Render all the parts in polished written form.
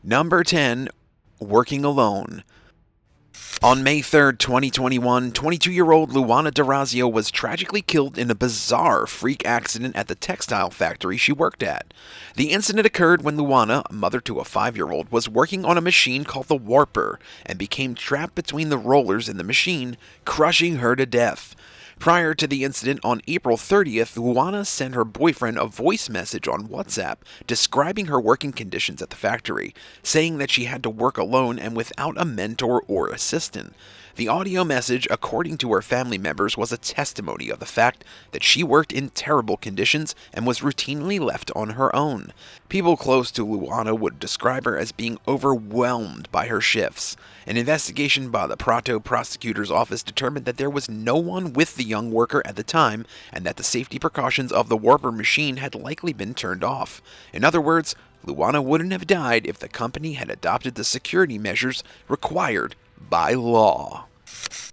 Number 10. Working alone. On May 3rd, 2021, 22-year-old Luana D'Orazio was tragically killed in a bizarre freak accident at the textile factory she worked at. The incident occurred when Luana, a mother to a 5-year-old, was working on a machine called the warper and became trapped between the rollers in the machine, crushing her to death. Prior to the incident on April 30th, Luana sent her boyfriend a voice message on WhatsApp describing her working conditions at the factory, saying that she had to work alone and without a mentor or assistant. The audio message, according to her family members, was a testimony of the fact that she worked in terrible conditions and was routinely left on her own. People close to Luana would describe her as being overwhelmed by her shifts. An investigation by the Prato prosecutor's office determined that there was no one with the young worker at the time and that the safety precautions of the warper machine had likely been turned off. In other words, Luana wouldn't have died if the company had adopted the security measures required by law.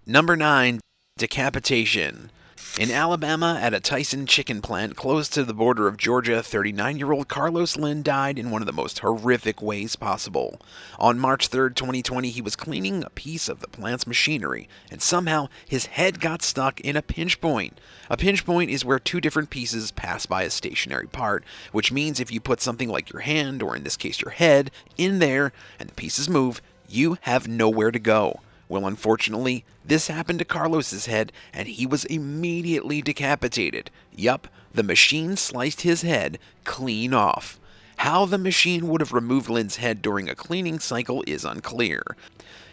Number 9. Decapitation. In Alabama, at a Tyson chicken plant close to the border of Georgia, 39-year-old Carlos Lynn died in one of the most horrific ways possible. On March 3rd, 2020, he was cleaning a piece of the plant's machinery, and somehow his head got stuck in a pinch point. A pinch point is where two different pieces pass by a stationary part, which means if you put something like your hand, or in this case your head, in there, and the pieces move, you have nowhere to go. Well, unfortunately, this happened to Carlos's head, and he was immediately decapitated. Yup, the machine sliced his head clean off. How the machine would have removed Lynn's head during a cleaning cycle is unclear.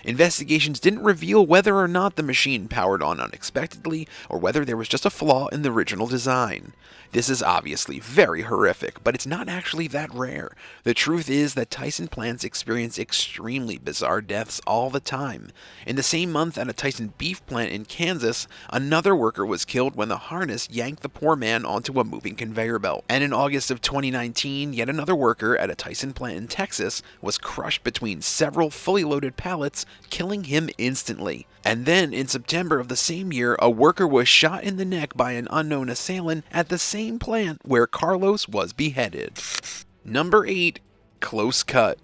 Investigations didn't reveal whether or not the machine powered on unexpectedly, or whether there was just a flaw in the original design. This is obviously very horrific, but it's not actually that rare. The truth is that Tyson plants experience extremely bizarre deaths all the time. In the same month at a Tyson beef plant in Kansas, another worker was killed when the harness yanked the poor man onto a moving conveyor belt. And in August of 2019, yet another worker at a Tyson plant in Texas was crushed between several fully loaded pallets, killing him instantly. And then, in September of the same year, a worker was shot in the neck by an unknown assailant at the same plant where Carlos was beheaded. Number 8. Close cut.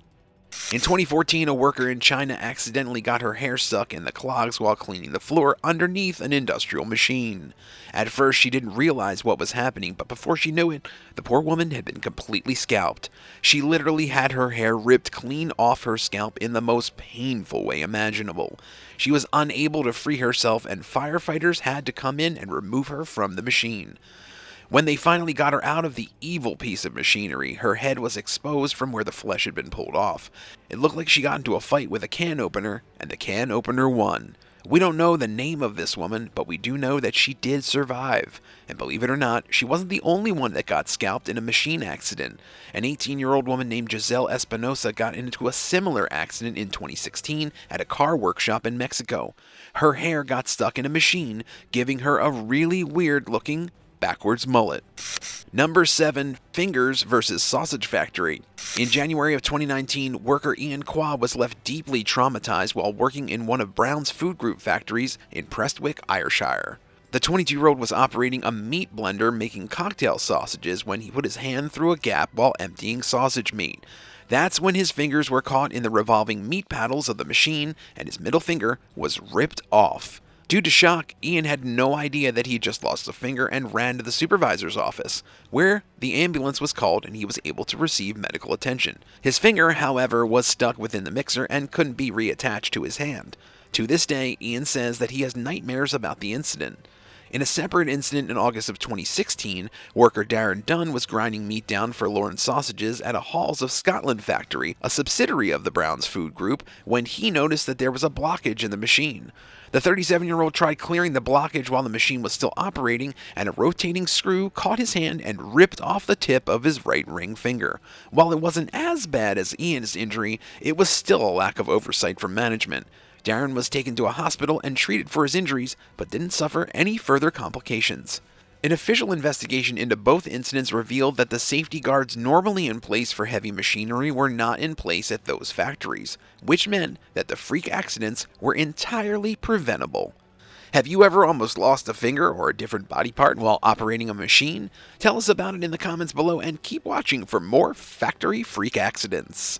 In 2014, a worker in China accidentally got her hair stuck in the clogs while cleaning the floor underneath an industrial machine. At first, she didn't realize what was happening, but before she knew it, the poor woman had been completely scalped. She literally had her hair ripped clean off her scalp in the most painful way imaginable. She was unable to free herself, and firefighters had to come in and remove her from the machine. When they finally got her out of the evil piece of machinery, her head was exposed from where the flesh had been pulled off. It looked like she got into a fight with a can opener, and the can opener won. We don't know the name of this woman, but we do know that she did survive. And believe it or not, she wasn't the only one that got scalped in a machine accident. An 18-year-old woman named Giselle Espinosa got into a similar accident in 2016 at a car workshop in Mexico. Her hair got stuck in a machine, giving her a really weird-looking backwards mullet. Number 7. Fingers versus Sausage Factory. In January of 2019, worker Ian Qua was left deeply traumatized while working in one of Brown's Food Group factories in Prestwick, Ayrshire. The 22-year-old was operating a meat blender making cocktail sausages when he put his hand through a gap while emptying sausage meat. That's when his fingers were caught in the revolving meat paddles of the machine and his middle finger was ripped off. Due to shock, Ian had no idea that he had just lost a finger and ran to the supervisor's office, where the ambulance was called and he was able to receive medical attention. His finger, however, was stuck within the mixer and couldn't be reattached to his hand. To this day, Ian says that he has nightmares about the incident. In a separate incident in August of 2016, worker Darren Dunn was grinding meat down for Lawrence Sausages at a Halls of Scotland factory, a subsidiary of the Browns Food Group, when he noticed that there was a blockage in the machine. The 37-year-old tried clearing the blockage while the machine was still operating, and a rotating screw caught his hand and ripped off the tip of his right ring finger. While it wasn't as bad as Ian's injury, it was still a lack of oversight from management. Darren was taken to a hospital and treated for his injuries, but didn't suffer any further complications. An official investigation into both incidents revealed that the safety guards normally in place for heavy machinery were not in place at those factories, which meant that the freak accidents were entirely preventable. Have you ever almost lost a finger or a different body part while operating a machine? Tell us about it in the comments below and keep watching for more factory freak accidents.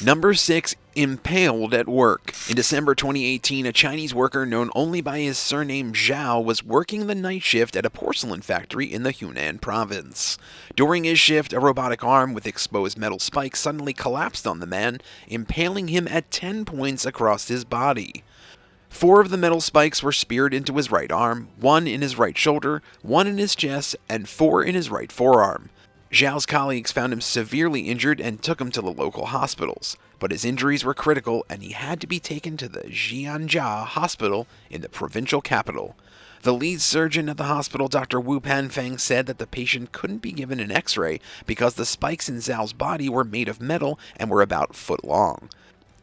Number 6. Impaled at work. In December 2018, a Chinese worker known only by his surname Zhao was working the night shift at a porcelain factory in the Hunan province. During his shift, a robotic arm with exposed metal spikes suddenly collapsed on the man, impaling him at 10 points across his body. 4 of the metal spikes were speared into his right arm, 1 in his right shoulder, 1 in his chest, and 4 in his right forearm. Zhao's colleagues found him severely injured and took him to the local hospitals, but his injuries were critical and he had to be taken to the Jianjia Hospital in the provincial capital. The lead surgeon at the hospital, Dr. Wu Panfeng, said that the patient couldn't be given an x-ray because the spikes in Zhao's body were made of metal and were about a foot long.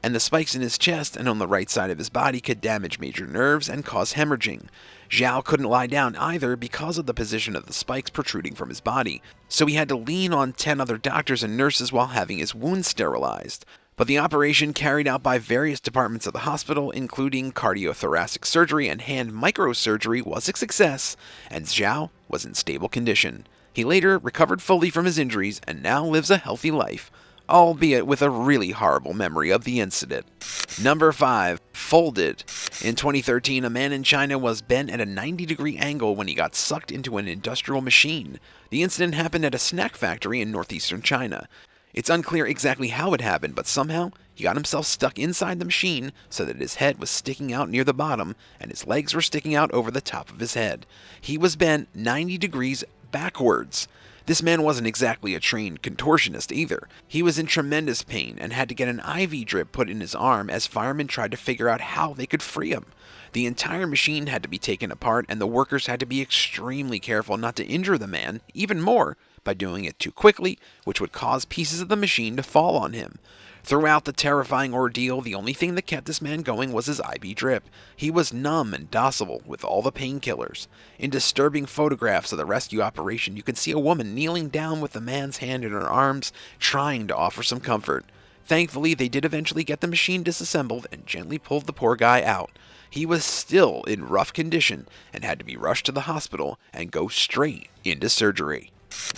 And the spikes in his chest and on the right side of his body could damage major nerves and cause hemorrhaging. Zhao couldn't lie down either because of the position of the spikes protruding from his body, so he had to lean on 10 other doctors and nurses while having his wounds sterilized. But the operation, carried out by various departments of the hospital, including cardiothoracic surgery and hand microsurgery, was a success, and Zhao was in stable condition. He later recovered fully from his injuries and now lives a healthy life, albeit with a really horrible memory of the incident. Number 5. Folded. In 2013, a man in China was bent at a 90-degree angle when he got sucked into an industrial machine. The incident happened at a snack factory in northeastern China. It's unclear exactly how it happened, but somehow he got himself stuck inside the machine so that his head was sticking out near the bottom and his legs were sticking out over the top of his head. He was bent 90 degrees backwards. This man wasn't exactly a trained contortionist either. He was in tremendous pain and had to get an IV drip put in his arm as firemen tried to figure out how they could free him. The entire machine had to be taken apart and the workers had to be extremely careful not to injure the man even more by doing it too quickly, which would cause pieces of the machine to fall on him. Throughout the terrifying ordeal, the only thing that kept this man going was his IV drip. He was numb and docile with all the painkillers. In disturbing photographs of the rescue operation, you can see a woman kneeling down with the man's hand in her arms, trying to offer some comfort. Thankfully, they did eventually get the machine disassembled and gently pulled the poor guy out. He was still in rough condition and had to be rushed to the hospital and go straight into surgery.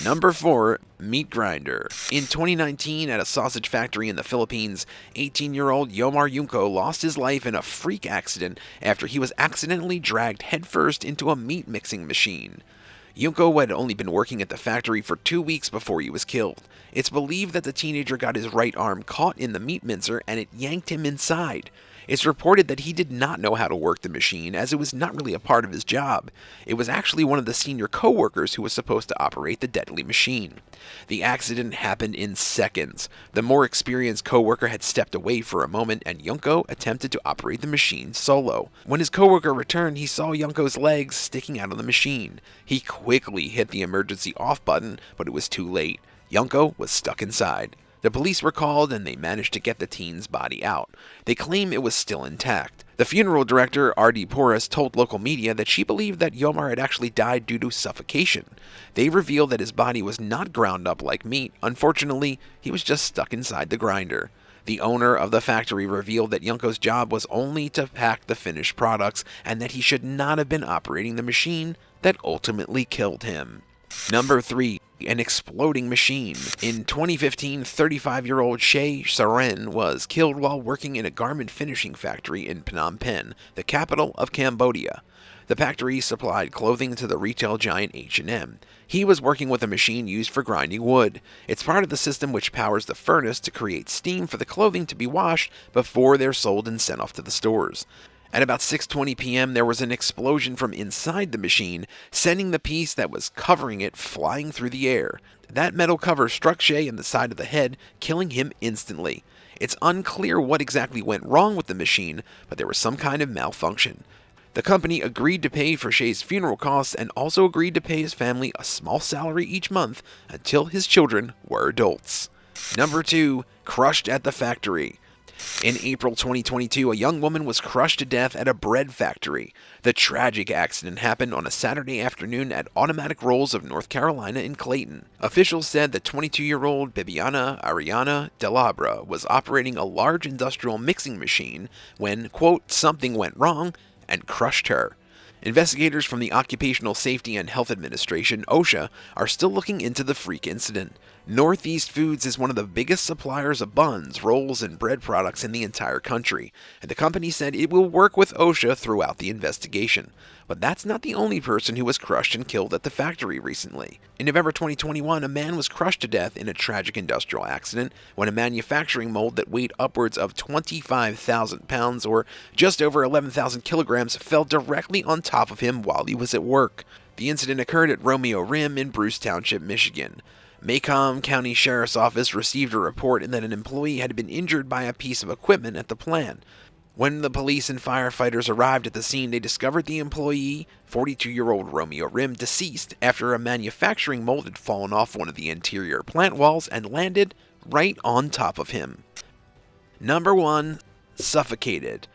Number 4. Meat grinder. In 2019, at a sausage factory in the Philippines, 18-year-old Yomar Yunko lost his life in a freak accident after he was accidentally dragged headfirst into a meat mixing machine. Yunko had only been working at the factory for 2 weeks before he was killed. It's believed that the teenager got his right arm caught in the meat mincer and it yanked him inside. It's reported that he did not know how to work the machine, as it was not really a part of his job. It was actually one of the senior co-workers who was supposed to operate the deadly machine. The accident happened in seconds. The more experienced co-worker had stepped away for a moment, and Yunko attempted to operate the machine solo. When his co-worker returned, he saw Yunko's legs sticking out of the machine. He quickly hit the emergency off button, but it was too late. Yunko was stuck inside. The police were called and they managed to get the teen's body out. They claim it was still intact. The funeral director, R.D. Porras, told local media that she believed that Yomar had actually died due to suffocation. They revealed that his body was not ground up like meat. Unfortunately, he was just stuck inside the grinder. The owner of the factory revealed that Yunko's job was only to pack the finished products and that he should not have been operating the machine that ultimately killed him. Number 3. An exploding machine. In 2015, 35-year-old Shay Saren was killed while working in a garment finishing factory in Phnom Penh, the capital of Cambodia. The factory supplied clothing to the retail giant H&M. He was working with a machine used for grinding wood. It's part of the system which powers the furnace to create steam for the clothing to be washed before they're sold and sent off to the stores. At about 6:20 p.m., there was an explosion from inside the machine, sending the piece that was covering it flying through the air. That metal cover struck Shay in the side of the head, killing him instantly. It's unclear what exactly went wrong with the machine, but there was some kind of malfunction. The company agreed to pay for Shay's funeral costs and also agreed to pay his family a small salary each month until his children were adults. Number 2. Crushed at the factory. In April 2022, a young woman was crushed to death at a bread factory. The tragic accident happened on a Saturday afternoon at Automatic Rolls of North Carolina in Clayton. Officials said that 22-year-old Bibiana Ariana Delabra was operating a large industrial mixing machine when, quote, something went wrong and crushed her. Investigators from the Occupational Safety and Health Administration, OSHA, are still looking into the freak incident. Northeast Foods is one of the biggest suppliers of buns, rolls, and bread products in the entire country, and the company said it will work with OSHA throughout the investigation. But that's not the only person who was crushed and killed at the factory recently. In November 2021, a man was crushed to death in a tragic industrial accident when a manufacturing mold that weighed upwards of 25,000 pounds, or just over 11,000 kilograms, fell directly on top of him while he was at work. The incident occurred at Romeo Rim in Bruce Township, Michigan. Macomb County Sheriff's Office received a report that an employee had been injured by a piece of equipment at the plant. When the police and firefighters arrived at the scene, they discovered the employee, 42-year-old Romeo Rim, deceased after a manufacturing mold had fallen off one of the interior plant walls and landed right on top of him. Number 1. Suffocated.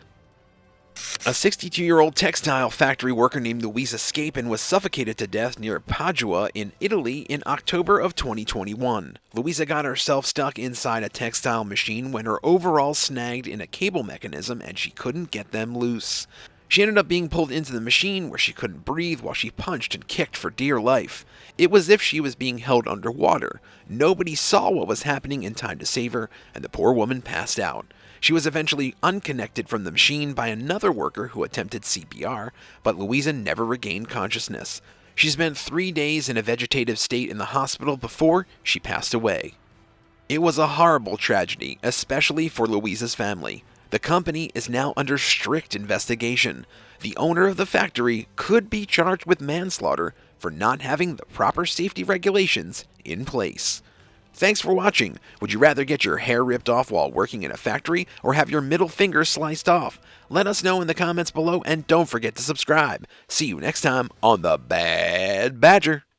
A 62-year-old textile factory worker named Louisa Scapin was suffocated to death near Padua in Italy in October of 2021. Louisa got herself stuck inside a textile machine when her overalls snagged in a cable mechanism and she couldn't get them loose. She ended up being pulled into the machine where she couldn't breathe while she punched and kicked for dear life. It was as if she was being held underwater. Nobody saw what was happening in time to save her, and the poor woman passed out. She was eventually unconnected from the machine by another worker who attempted CPR, but Louisa never regained consciousness. She spent 3 days in a vegetative state in the hospital before she passed away. It was a horrible tragedy, especially for Louisa's family. The company is now under strict investigation. The owner of the factory could be charged with manslaughter for not having the proper safety regulations in place. Thanks for watching. Would you rather get your hair ripped off while working in a factory or have your middle finger sliced off? Let us know in the comments below and don't forget to subscribe. See you next time on The Bad Badger.